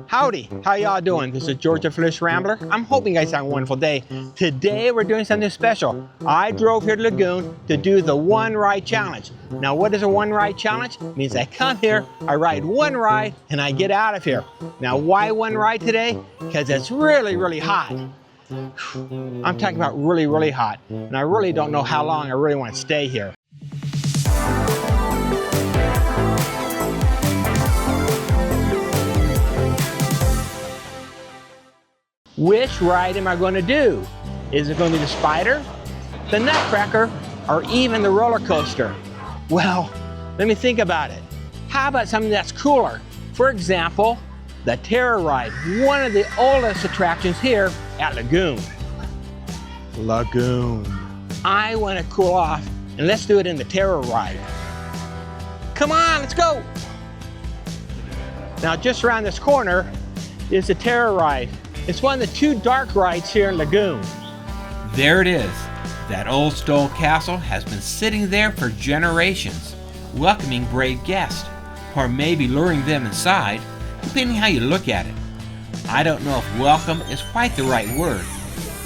Howdy, how y'all doing? This is Georgia Flish Rambler. I'm hoping you guys have a wonderful day. Today we're doing something special. I drove here to Lagoon to do the one ride challenge. Now what is a one ride challenge? It means I come here, I ride one ride, and I get out of here. Now why one ride today? Because it's really hot. I'm talking about really hot. And I really don't know how long I really want to stay here. Which ride am I going to do? Is it going to be the Spider, the Nutcracker, or even the roller coaster? Well, let me think about it. How about something that's cooler? For example, the Terroride, one of the oldest attractions here at Lagoon. Lagoon. I want to cool off, and let's do it in the Terroride. Come on, let's go. Now, just around this corner is the Terroride. It's one of the two dark rides here in Lagoon. There it is. That old stone castle has been sitting there for generations, welcoming brave guests, or maybe luring them inside, depending how you look at it. I don't know if welcome is quite the right word.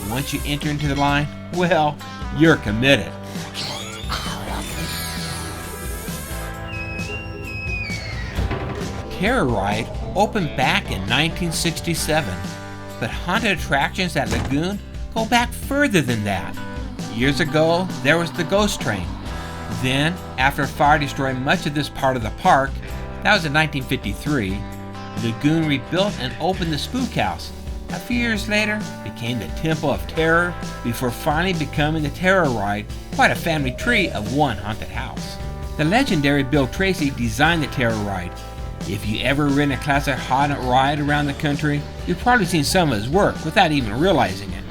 Once you enter into the line, well, you're committed. Terroride opened back in 1967. But haunted attractions at Lagoon go back further than that. Years ago, there was the ghost train. Then, after a fire destroyed much of this part of the park, that was in 1953, Lagoon rebuilt and opened the Spook House. A few years later, it became the Temple of Terror, before finally becoming the Terroride, quite a family tree of one haunted house. The legendary Bill Tracy designed the Terroride. If you ever ridden a classic haunted ride around the country, you've probably seen some of his work without even realizing it.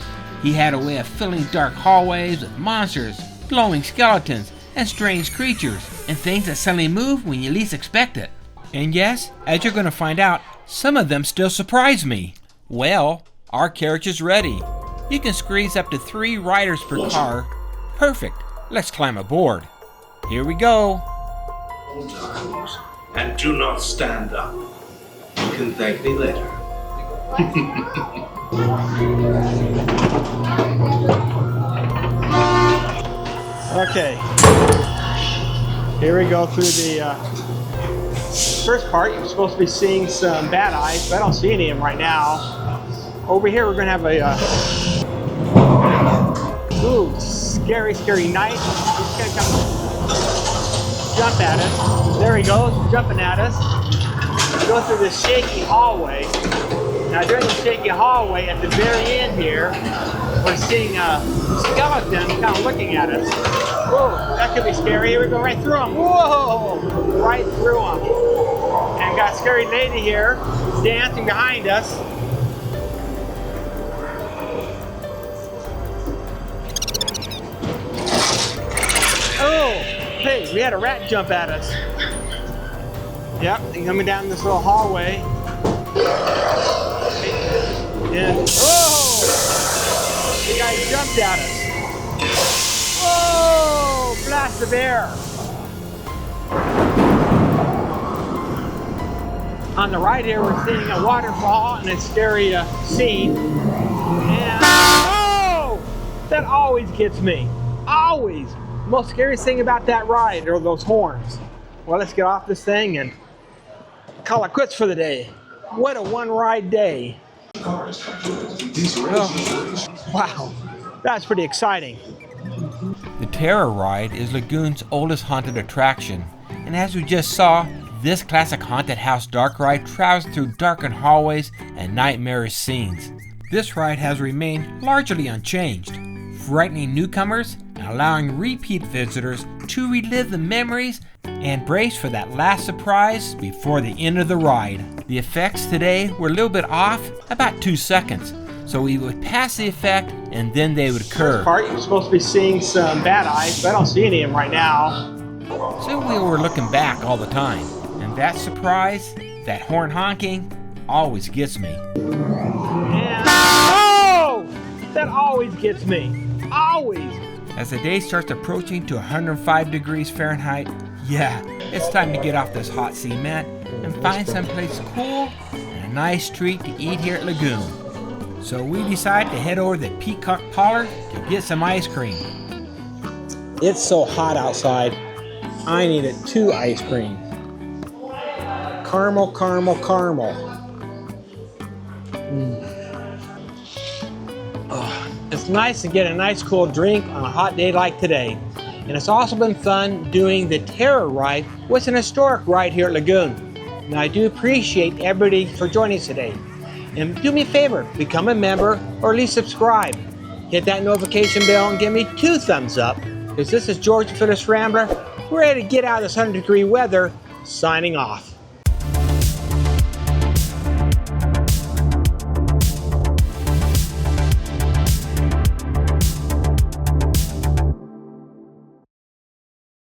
He had a way of filling dark hallways with monsters, glowing skeletons, and strange creatures, and things that suddenly move when you least expect it. And yes, as you're going to find out, some of them still surprise me. Well, our carriage is ready. You can squeeze up to 3 riders per car. Perfect. Let's climb aboard. Here we go. And do not stand up. You can thank me later. Okay, here we go through the first part. You're supposed to be seeing some bad eyes, but I don't see any of them right now. Over here we're going to have a scary night. He's going to come jump at us. There he goes, jumping at us. We go through this shaky hallway. Now during the shaky hallway, at the very end here, we're seeing a skeleton kind of looking at us. Whoa, that could be scary. Here we go, right through him. Whoa, right through him. And got a scary lady here dancing behind us. Oh, hey, we had a rat jump at us. Yep, and coming down this little hallway. And, oh! The guy jumped at us. Whoa! Blast of air. On the right here, we're seeing a waterfall and a scary scene. And, oh! That always gets me. Always. The most scariest thing about that ride are those horns. Well, let's get off this thing and call it quits for the day. What a one ride day. Oh, wow, that's pretty exciting. The Terroride is Lagoon's oldest haunted attraction, and as we just saw, this classic haunted house dark ride travels through darkened hallways and nightmarish scenes. This ride has remained largely unchanged, frightening newcomers and allowing repeat visitors to relive the memories and brace for that last surprise before the end of the ride. The effects today were a little bit off, about 2 seconds, so we would pass the effect and then they would occur. First part, you're supposed to be seeing some bad eyes, but I don't see any of them right now. So we were looking back all the time, and that surprise, that horn honking, always gets me. And, oh! That always gets me. Always. As the day starts approaching to 105 degrees Fahrenheit, yeah, it's time to get off this hot cement and find someplace cool and a nice treat to eat here at Lagoon. So we decide to head over to the Peacock Parlor to get some ice cream. It's so hot outside, I needed 2 ice cream. Caramel, caramel, caramel. It's nice to get a nice cool drink on a hot day like today. And it's also been fun doing the Terroride, which is an historic ride here at Lagoon. And I do appreciate everybody for joining us today. And do me a favor, become a member or at least subscribe. Hit that notification bell and give me 2 thumbs up. Because this is George the Fearless Rambler. We're ready to get out of this 100-degree weather. Signing off.